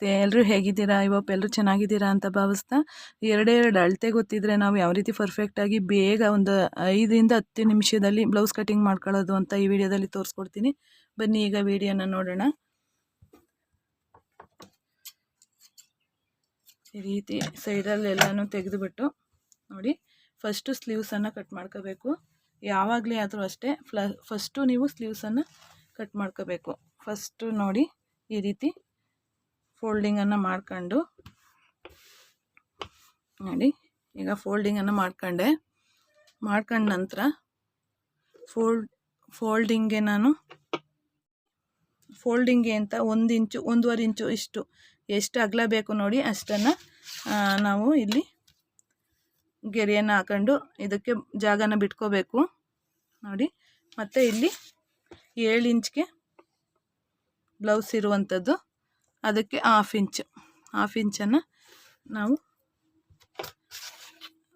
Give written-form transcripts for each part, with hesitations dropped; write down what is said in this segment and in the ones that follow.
ನಮಸ್ತೆ, ಎಲ್ಲರೂ ಹೇಗಿದ್ದೀರಾ? ಎಲ್ಲರೂ ಚೆನ್ನಾಗಿದ್ದೀರಾ ಅಂತ ಭಾವಿಸ್ತಾ, ಎರಡೆರಡು ಅಳತೆ ಗೊತ್ತಿದ್ರೆ ನಾವು ಯಾವ ರೀತಿ ಪರ್ಫೆಕ್ಟಾಗಿ ಬೇಗ ಒಂದು 5ರಿಂದ 10 ನಿಮಿಷದಲ್ಲಿ ಬ್ಲೌಸ್ ಕಟಿಂಗ್ ಮಾಡ್ಕೊಳ್ಳೋದು ಅಂತ ಈ ವಿಡಿಯೋದಲ್ಲಿ ತೋರಿಸ್ಕೊಡ್ತೀನಿ. ಬನ್ನಿ ಈಗ ವಿಡಿಯೋನ ನೋಡೋಣ. ಈ ರೀತಿ ಸೈಡಲ್ಲೆಲ್ಲನೂ ತೆಗೆದುಬಿಟ್ಟು ನೋಡಿ, ಫಸ್ಟು ಸ್ಲೀವ್ಸನ್ನು ಕಟ್ ಮಾಡ್ಕೋಬೇಕು. ಯಾವಾಗಲೇ ಆದರೂ ಅಷ್ಟೇ, ಫಸ್ಟು ನೀವು ಸ್ಲೀವ್ಸನ್ನು ಕಟ್ ಮಾಡ್ಕೋಬೇಕು. ಫಸ್ಟು ನೋಡಿ ಈ ರೀತಿ ಫೋಲ್ಡಿಂಗನ್ನು ಮಾಡ್ಕೊಂಡು ನೋಡಿ, ಈಗ ಫೋಲ್ಡಿಂಗನ್ನು ಮಾಡ್ಕೊಂಡ ನಂತರ ಫೋಲ್ಡಿಂಗ್ಗೆ ಅಂತ 1 ಇಂಚು 1.5 ಇಂಚು ಎಷ್ಟು ಅಗಲ ಬೇಕು ನೋಡಿ ಅಷ್ಟನ್ನು ನಾವು ಇಲ್ಲಿ ಗೆರೆಯನ್ನು ಹಾಕೊಂಡು ಇದಕ್ಕೆ ಜಾಗನ ಬಿಟ್ಕೋಬೇಕು ನೋಡಿ. ಮತ್ತು ಇಲ್ಲಿ 7 ಇಂಚ್ಗೆ ಬ್ಲೌಸ್ ಇರುವಂಥದ್ದು, ಅದಕ್ಕೆ ಹಾಫ್ ಇಂಚನ್ನು ನಾವು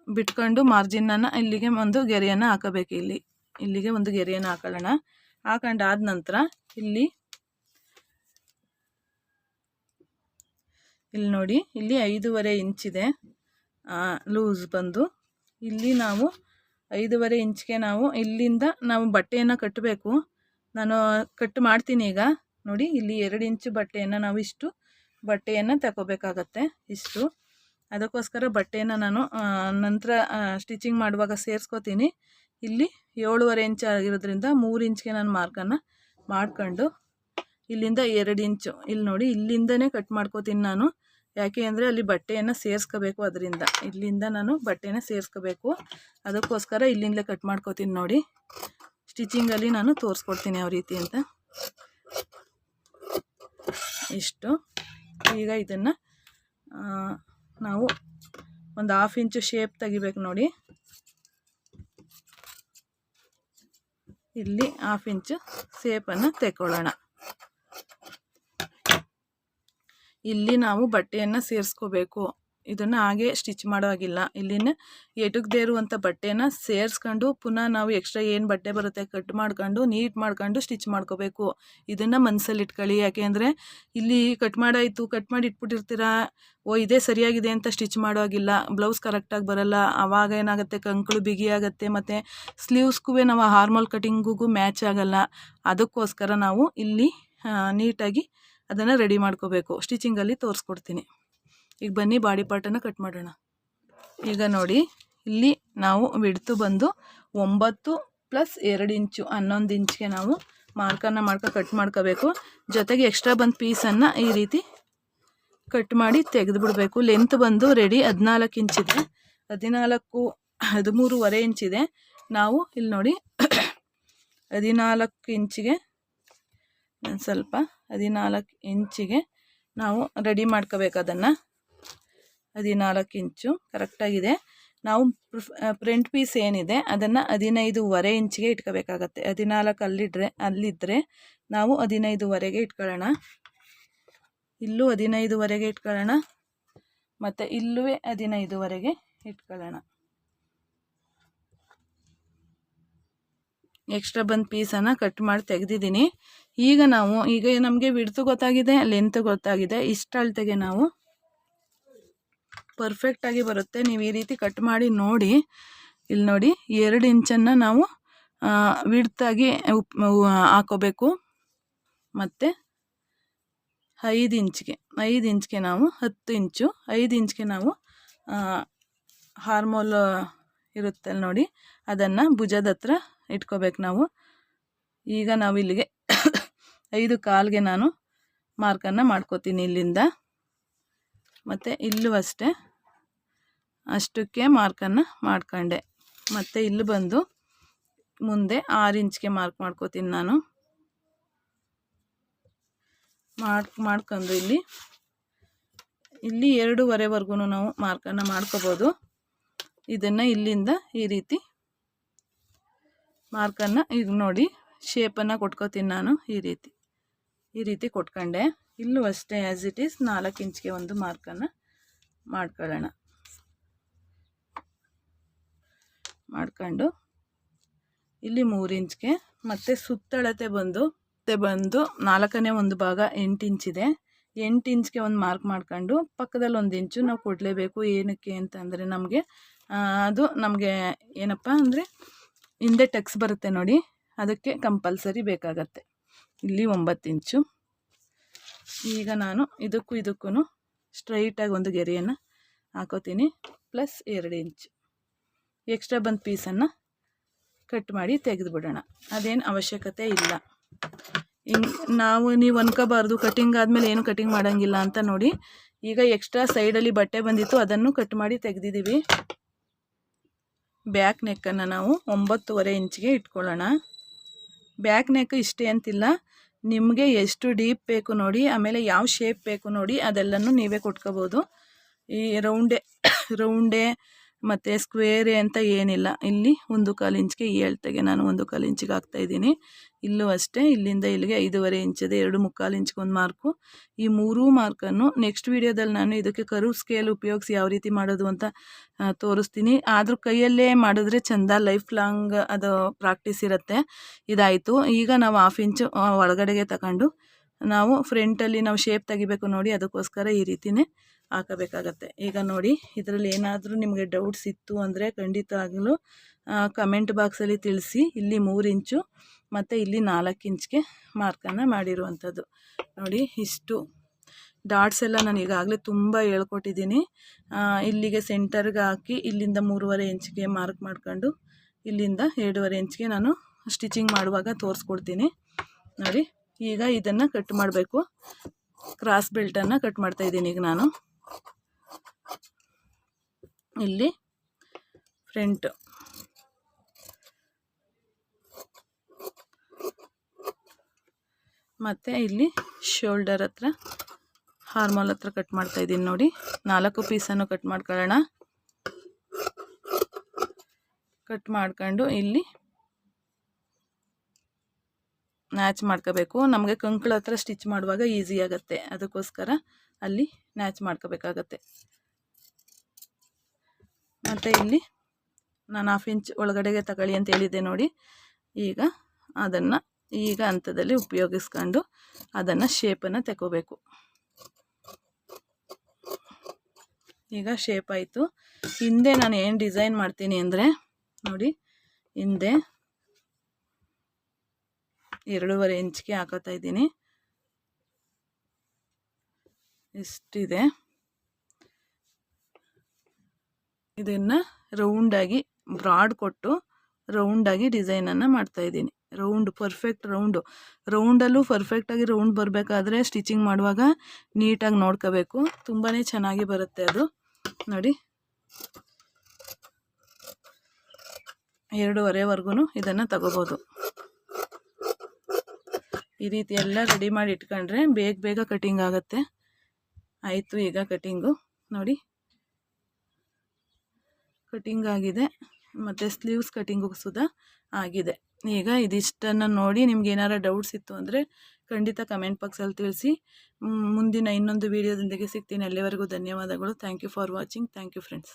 ಬಿಟ್ಕೊಂಡು ಮಾರ್ಜಿನನ್ನು ಇಲ್ಲಿಗೆ ಒಂದು ಗೆರೆಯನ್ನು ಹಾಕಬೇಕು. ಇಲ್ಲಿಗೆ ಒಂದು ಗೆರೆಯನ್ನು ಹಾಕೊಳ್ಳೋಣ. ಹಾಕೊಂಡಾದ ನಂತರ ಇಲ್ಲಿ ನೋಡಿ, ಇಲ್ಲಿ 5.5 ಇಂಚಿದೆ ಲೂಸ್ ಬಂದು. ಇಲ್ಲಿ ನಾವು 5.5 ಇಂಚ್ಗೆ ಇಲ್ಲಿಂದ ನಾವು ಬಟ್ಟೆಯನ್ನು ಕಟ್ಟಬೇಕು. ನಾನು ಕಟ್ ಮಾಡ್ತೀನಿ ಈಗ ನೋಡಿ. ಇಲ್ಲಿ 2 ಇಂಚು ಬಟ್ಟೆಯನ್ನು ನಾವು ಬಟ್ಟೆಯನ್ನು ತಗೋಬೇಕಾಗತ್ತೆ. ಅದಕ್ಕೋಸ್ಕರ ಬಟ್ಟೆಯನ್ನು ನಾನು ನಂತರ ಸ್ಟಿಚಿಂಗ್ ಮಾಡುವಾಗ ಸೇರಿಸ್ಕೋತೀನಿ. ಇಲ್ಲಿ 7.5 ಇಂಚ್ ಆಗಿರೋದ್ರಿಂದ 3 ಇಂಚ್ಗೆ ನಾನು ಮಾರ್ಕನ್ನು ಮಾಡ್ಕೊಂಡು ಇಲ್ಲಿಂದ 2 ಇಂಚು ಇಲ್ಲಿ ನೋಡಿ, ಇಲ್ಲಿಂದನೇ ಕಟ್ ಮಾಡ್ಕೋತೀನಿ ನಾನು. ಯಾಕೆ ಅಂದರೆ ಅಲ್ಲಿ ಬಟ್ಟೆಯನ್ನು ಸೇರಿಸ್ಕೋಬೇಕು, ಅದರಿಂದ ಇಲ್ಲಿಂದ ನಾನು ಬಟ್ಟೆಯನ್ನು ಸೇರಿಸ್ಕೋಬೇಕು. ಅದಕ್ಕೋಸ್ಕರ ಇಲ್ಲಿಂದಲೇ ಕಟ್ ಮಾಡ್ಕೋತೀನಿ ನೋಡಿ. ಸ್ಟಿಚಿಂಗಲ್ಲಿ ನಾನು ತೋರಿಸ್ಕೊಡ್ತೀನಿ ಯಾವ ರೀತಿ ಅಂತ. ಈಗ ಇದನ್ನು ನಾವು ಒಂದು 1/2 ಇಂಚು ಶೇಪ್ ತೆಗಿಬೇಕು ನೋಡಿ. ಇಲ್ಲಿ 1/2 ಇಂಚು ಶೇಪನ್ನು ತೆಕ್ಕೊಳ್ಳೋಣ. ಇಲ್ಲಿ ನಾವು ಬಟ್ಟೆಯನ್ನು ಸೇರಿಸ್ಕೋಬೇಕು. ಇದನ್ನು ಹಾಗೆ ಸ್ಟಿಚ್ ಮಾಡೋ ಹಾಗಿಲ್ಲ. ಇಲ್ಲಿನ ಎಟುಕದೇ ಇರುವಂಥ ಬಟ್ಟೆಯನ್ನು ಸೇರಿಸ್ಕೊಂಡು ಪುನಃ ನಾವು ಎಕ್ಸ್ಟ್ರಾ ಏನು ಬಟ್ಟೆ ಬರುತ್ತೆ ಕಟ್ ಮಾಡ್ಕೊಂಡು ನೀಟ್ ಮಾಡ್ಕೊಂಡು ಸ್ಟಿಚ್ ಮಾಡ್ಕೋಬೇಕು. ಇದನ್ನು ಮನಸ್ಸಲ್ಲಿ ಇಟ್ಕೊಳ್ಳಿ. ಯಾಕೆ ಅಂದರೆ ಇಲ್ಲಿ ಕಟ್ ಮಾಡಿ ಇಟ್ಬಿಟ್ಟಿರ್ತೀರಾ, ಇದೇ ಸರಿಯಾಗಿದೆ ಅಂತ ಸ್ಟಿಚ್ ಮಾಡೋ ಹಾಗಿಲ್ಲ. ಬ್ಲೌಸ್ ಕರೆಕ್ಟಾಗಿ ಬರೋಲ್ಲ. ಆವಾಗ ಏನಾಗುತ್ತೆ, ಕಂಕಳು ಬಿಗಿಯಾಗುತ್ತೆ. ಮತ್ತು ಸ್ಲೀವ್ಸ್ಗೂ ನಾವು ಹಾರ್ಮಲ್ ಕಟಿಂಗಿಗೂ ಮ್ಯಾಚ್ ಆಗೋಲ್ಲ. ಅದಕ್ಕೋಸ್ಕರ ನಾವು ಇಲ್ಲಿ ನೀಟಾಗಿ ಅದನ್ನು ರೆಡಿ ಮಾಡ್ಕೋಬೇಕು. ಸ್ಟಿಚಿಂಗಲ್ಲಿ ತೋರಿಸ್ಕೊಡ್ತೀನಿ. ಈಗ ಬನ್ನಿ ಬಾಡಿ ಪಾರ್ಟನ್ನು ಕಟ್ ಮಾಡೋಣ. ಈಗ ನೋಡಿ, ಇಲ್ಲಿ ನಾವು ವಿಡ್ತು ಬಂದು 9 + 2 ಇಂಚು 11 ಇಂಚ್ಗೆ ನಾವು ಮಾರ್ಕನ್ನು ಕಟ್ ಮಾಡ್ಕೋಬೇಕು. ಜೊತೆಗೆ ಎಕ್ಸ್ಟ್ರಾ ಬಂದು ಪೀಸನ್ನು ಈ ರೀತಿ ಕಟ್ ಮಾಡಿ ತೆಗೆದು ಬಿಡಬೇಕು. ಲೆಂತ್ ಬಂದು ರೆಡಿ 14 ಇಂಚಿದೆ. 13.5 ಇಂಚಿದೆ. ನಾವು ಇಲ್ಲಿ ನೋಡಿ 14 ಇಂಚಿಗೆ ಸ್ವಲ್ಪ 14 ಇಂಚಿಗೆ ನಾವು ರೆಡಿ ಮಾಡ್ಕೋಬೇಕು. ಅದನ್ನು 14 ಇಂಚು ಕರೆಕ್ಟಾಗಿದೆ. ನಾವು ಫ್ರಂಟ್ ಪೀಸ್ ಏನಿದೆ ಅದನ್ನು 15.5 ಇಂಚಿಗೆ ಇಟ್ಕೋಬೇಕಾಗತ್ತೆ. 14 ಅಲ್ಲಿದ್ದರೆ ನಾವು 15.5ಗೆ ಇಟ್ಕೊಳ್ಳೋಣ. ಇಲ್ಲೂ 15.5ಗೆ ಇಟ್ಕೊಳ್ಳೋಣ, ಮತ್ತು ಇಲ್ಲೂ 15.5ಗೆ ಇಟ್ಕೊಳ್ಳೋಣ. ಎಕ್ಸ್ಟ್ರಾ ಬಂದು ಪೀಸನ್ನು ಕಟ್ ಮಾಡಿ ತೆಗೆದಿದ್ದೀನಿ. ಈಗ ನಮಗೆ ವಿಡ್ತು ಗೊತ್ತಾಗಿದೆ, ಲೆಂತ್ ಗೊತ್ತಾಗಿದೆ. ಇಷ್ಟು ಅಳತೆಗೆ ನಾವು ಪರ್ಫೆಕ್ಟಾಗಿ ಬರುತ್ತೆ. ನೀವು ಈ ರೀತಿ ಕಟ್ ಮಾಡಿ ನೋಡಿ. ಇಲ್ಲಿ ನೋಡಿ, 2 ಇಂಚನ್ನು ನಾವು ವಿಡ್ತಾಗಿ ಹಾಕೋಬೇಕು. ಮತ್ತು 5 ಇಂಚ್ಗೆ ನಾವು 10 ಇಂಚು 5 ಇಂಚ್ಗೆ ನಾವು ಹಾರ್ಮೋಲ್ ಇರುತ್ತೆ ನೋಡಿ, ಅದನ್ನು ಭುಜದ ಹತ್ರ ಇಟ್ಕೋಬೇಕು ನಾವು. ಈಗ ನಾವು ಇಲ್ಲಿಗೆ 5.25ಗೆ ನಾನು ಮಾರ್ಕನ್ನು ಮಾಡ್ಕೋತೀನಿ ಇಲ್ಲಿಂದ. ಮತ್ತು ಇಲ್ಲೂ ಅಷ್ಟಕ್ಕೆ ಮಾರ್ಕನ್ನು ಮಾಡ್ಕೊಂಡೆ. ಮತ್ತು ಇಲ್ಲಿ ಬಂದು ಮುಂದೆ 6 ಇಂಚ್ಗೆ ಮಾರ್ಕ್ ಮಾಡ್ಕೋತೀನಿ ನಾನು. ಮಾಡ್ಕೊಂಡು ಇಲ್ಲಿ 2.5ವರೆಗೂ ನಾವು ಮಾರ್ಕನ್ನು ಮಾಡ್ಕೋಬೋದು. ಇದನ್ನು ಇಲ್ಲಿಂದ ಈ ರೀತಿ ಮಾರ್ಕನ್ನು ಈಗ ನೋಡಿ ಶೇಪನ್ನು ಕೊಟ್ಕೋತೀನಿ ನಾನು. ಈ ರೀತಿ ಕೊಟ್ಕೊಂಡೆ. ಇಲ್ಲೂ ಅಷ್ಟೇ ಆ್ಯಸ್ ಇಟ್ ಈಸ್ 4 ಇಂಚ್ಗೆ ಒಂದು ಮಾರ್ಕನ್ನು ಮಾಡ್ಕೊಳ್ಳೋಣ. ಮಾಡ್ಕೊಂಡು ಇಲ್ಲಿ 3 ಇಂಚ್ಗೆ ಮತ್ತು ಸುತ್ತಳತೆ ಬಂದು 4ನೇ ಒಂದು ಭಾಗ 8 ಇಂಚಿದೆ. 8 ಇಂಚ್ಗೆ ಒಂದು ಮಾರ್ಕ್ ಮಾಡ್ಕೊಂಡು ಪಕ್ಕದಲ್ಲಿ 1 ಇಂಚು ನಾವು ಕೊಡಲೇಬೇಕು. ಏನಕ್ಕೆ ಅಂತಂದರೆ ನಮಗೆ ಅದು ನಮಗೆ ಏನಪ್ಪ ಅಂದರೆ ಹಿಂದೆ ಟಕ್ಸ್ ಬರುತ್ತೆ ನೋಡಿ, ಅದಕ್ಕೆ ಕಂಪಲ್ಸರಿ ಬೇಕಾಗತ್ತೆ. ಇಲ್ಲಿ 9 ಇಂಚು. ಈಗ ನಾನು ಇದಕ್ಕೂ ಸ್ಟ್ರೈಟಾಗಿ ಒಂದು ಗೆರೆಯನ್ನು ಹಾಕೋತೀನಿ, ಪ್ಲಸ್ 2 ಇಂಚು ಎಕ್ಸ್ಟ್ರಾ ಬಂದ ಪೀಸನ್ನು ಕಟ್ ಮಾಡಿ ತೆಗೆದುಬಿಡೋಣ. ಅದೇನು ಅವಶ್ಯಕತೆ ಇಲ್ಲ. ನೀವು ಅನ್ಕೋಬಾರ್ದು ಕಟಿಂಗ್ ಆದಮೇಲೆ ಏನು ಕಟಿಂಗ್ ಮಾಡೋಂಗಿಲ್ಲ ಅಂತ. ನೋಡಿ, ಈಗ ಎಕ್ಸ್ಟ್ರಾ ಸೈಡಲ್ಲಿ ಬಟ್ಟೆ ಬಂದಿತ್ತು, ಅದನ್ನು ಕಟ್ ಮಾಡಿ ತೆಗೆದಿದ್ದೀವಿ. ಬ್ಯಾಕ್ ನೆಕ್ಕನ್ನು ನಾವು 9.5 ಇಂಚಿಗೆ ಇಟ್ಕೊಳ್ಳೋಣ. ಬ್ಯಾಕ್ ನೆಕ್ ಇಷ್ಟೇ ಅಂತಿಲ್ಲ, ನಿಮಗೆ ಎಷ್ಟು ಡೀಪ್ ಬೇಕು ನೋಡಿ, ಆಮೇಲೆ ಯಾವ ಶೇಪ್ ಬೇಕು ನೋಡಿ, ಅದೆಲ್ಲನೂ ನೀವೇ ಕೊಟ್ಕೋಬೋದು. ಈ ರೌಂಡೇ ಮತ್ತು ಸ್ಕ್ವೇರೇ ಅಂತ ಏನಿಲ್ಲ. ಇಲ್ಲಿ 1/4 ಇಂಚ್ಗೆ ಈ ಅಳತೆಗೆ ನಾನು 1/4 ಇಂಚಿಗೆ ಹಾಕ್ತಾಯಿದ್ದೀನಿ. ಇಲ್ಲೂ ಅಷ್ಟೇ, ಇಲ್ಲಿಂದ ಇಲ್ಲಿಗೆ 5.5 ಇಂಚಿದೆ, 2.25 ಇಂಚ್ಗೆ ಒಂದು ಮಾರ್ಕು. ಈ 3 ಮಾರ್ಕನ್ನು ನೆಕ್ಸ್ಟ್ ವೀಡಿಯೋದಲ್ಲಿ ನಾನು ಇದಕ್ಕೆ ಕರ್ವ್ ಸ್ಕೇಲ್ ಉಪಯೋಗಿಸಿ ಯಾವ ರೀತಿ ಮಾಡೋದು ಅಂತ ತೋರಿಸ್ತೀನಿ. ಆದರೂ ಕೈಯಲ್ಲೇ ಮಾಡಿದ್ರೆ ಚೆಂದ, ಲೈಫ್ ಲಾಂಗ್ ಅದು ಪ್ರಾಕ್ಟೀಸ್ ಇರುತ್ತೆ. ಇದಾಯಿತು. ಈಗ ನಾವು 1/2 ಇಂಚು ಒಳಗಡೆಗೆ ತಗೊಂಡು ನಾವು ಫ್ರಂಟಲ್ಲಿ ನಾವು ಶೇಪ್ ತೆಗಿಬೇಕು ನೋಡಿ, ಅದಕ್ಕೋಸ್ಕರ ಈ ರೀತಿಯೇ ಹಾಕಬೇಕಾಗತ್ತೆ. ಈಗ ನೋಡಿ, ಇದರಲ್ಲಿ ಏನಾದರೂ ನಿಮಗೆ ಡೌಟ್ಸ್ ಇತ್ತು ಅಂದರೆ ಖಂಡಿತವಾಗಲೂ ಕಮೆಂಟ್ ಬಾಕ್ಸಲ್ಲಿ ತಿಳಿಸಿ. ಇಲ್ಲಿ 3 ಇಂಚು ಮತ್ತು ಇಲ್ಲಿ 4 ಇಂಚ್ಗೆ ಮಾರ್ಕನ್ನು ಮಾಡಿರುವಂಥದ್ದು ನೋಡಿ. ಇಷ್ಟು ಡಾಟ್ಸ್ ಎಲ್ಲ ನಾನು ಈಗಾಗಲೇ ತುಂಬ ಹೇಳ್ಕೊಟ್ಟಿದ್ದೀನಿ. ಇಲ್ಲಿಗೆ ಸೆಂಟರ್ಗೆ ಹಾಕಿ ಇಲ್ಲಿಂದ 3.5 ಇಂಚ್ಗೆ ಮಾರ್ಕ್ ಮಾಡ್ಕೊಂಡು ಇಲ್ಲಿಂದ 2.5 ಇಂಚ್ಗೆ ನಾನು ಸ್ಟಿಚಿಂಗ್ ಮಾಡುವಾಗ ತೋರಿಸ್ಕೊಡ್ತೀನಿ ನೋಡಿ. ಈಗ ಇದನ್ನು ಕಟ್ ಮಾಡಬೇಕು. ಕ್ರಾಸ್ ಬೆಲ್ಟನ್ನು ಕಟ್ ಮಾಡ್ತಾಯಿದ್ದೀನಿ ಈಗ ನಾನು. ಇಲ್ಲಿ ಫ್ರಂಟ್ ಮತ್ತು ಇಲ್ಲಿ ಶೋಲ್ಡರ್ ಹತ್ರ, ಹಾರ್ಮೋಲ್ ಹತ್ರ ಕಟ್ ಮಾಡ್ತಾಯಿದ್ದೀನಿ ನೋಡಿ. 4 ಪೀಸನ್ನು ಕಟ್ ಮಾಡ್ಕೊಳ್ಳೋಣ. ಕಟ್ ಮಾಡ್ಕೊಂಡು ಇಲ್ಲಿ ನ್ಯಾಚ್ ಮಾಡ್ಕೋಬೇಕು. ನಮಗೆ ಕಂಕಳ ಹತ್ರ ಸ್ಟಿಚ್ ಮಾಡುವಾಗ ಈಸಿ ಆಗುತ್ತೆ, ಅದಕ್ಕೋಸ್ಕರ ಅಲ್ಲಿ ನ್ಯಾಚ್ ಮಾಡ್ಕೋಬೇಕಾಗತ್ತೆ. ಮತ್ತು ಇಲ್ಲಿ ನಾನು 1/2 ಇಂಚ್ ಒಳಗಡೆಗೆ ತಗೊಳ್ಳಿ ಅಂತ ಹೇಳಿದ್ದೆ ನೋಡಿ. ಈಗ ಅದನ್ನು ಈಗ ಹಂತದಲ್ಲಿ ಉಪಯೋಗಿಸ್ಕೊಂಡು ಅದನ್ನು ಶೇಪನ್ನು ತಗೋಬೇಕು. ಈಗ ಶೇಪ್ ಆಯಿತು. ಹಿಂದೆ ನಾನು ಏನು ಡಿಸೈನ್ ಮಾಡ್ತೀನಿ ಅಂದರೆ ನೋಡಿ, ಹಿಂದೆ 2.5 ಇಂಚ್ಗೆ ಹಾಕೋತಾ ಇದ್ದೀನಿ. ಇಷ್ಟಿದೆ. ಇದನ್ನು ರೌಂಡಾಗಿ ಬ್ರಾಡ್ ಕೊಟ್ಟು ರೌಂಡಾಗಿ ಡಿಸೈನನ್ನು ಮಾಡ್ತಾಯಿದ್ದೀನಿ. ಪರ್ಫೆಕ್ಟ್ ರೌಂಡಲ್ಲೂ ಪರ್ಫೆಕ್ಟಾಗಿ ರೌಂಡ್ ಬರಬೇಕಾದ್ರೆ ಸ್ಟಿಚಿಂಗ್ ಮಾಡುವಾಗ ನೀಟಾಗಿ ನೋಡ್ಕೋಬೇಕು. ತುಂಬಾ ಚೆನ್ನಾಗಿ ಬರುತ್ತೆ ಅದು ನೋಡಿ. 2.5ವರೆಗೂ ಇದನ್ನು ತಗೋಬೋದು. ಈ ರೀತಿ ಎಲ್ಲ ರೆಡಿ ಮಾಡಿ ಇಟ್ಕೊಂಡ್ರೆ ಬೇಗ ಕಟಿಂಗ್ ಆಗುತ್ತೆ. ಆಯಿತು, ಈಗ ಕಟಿಂಗು ನೋಡಿ, ಕಟಿಂಗ್ ಆಗಿದೆ. ಮತ್ತು ಸ್ಲೀವ್ಸ್ ಕಟಿಂಗು ಸುದ ಆಗಿದೆ. ಈಗ ಇದಿಷ್ಟನ್ನು ನೋಡಿ ನಿಮ್ಗೆ ಏನಾರ ಡೌಟ್ಸ್ ಇತ್ತು ಅಂದರೆ ಖಂಡಿತ ಕಮೆಂಟ್ ಬಾಕ್ಸಲ್ಲಿ ತಿಳಿಸಿ. ಮುಂದಿನ ಇನ್ನೊಂದು ವೀಡಿಯೋದೊಂದಿಗೆ ಸಿಗ್ತೀನಿ. ಅಲ್ಲಿವರೆಗೂ ಧನ್ಯವಾದಗಳು. Thank you for watching. Thank you friends.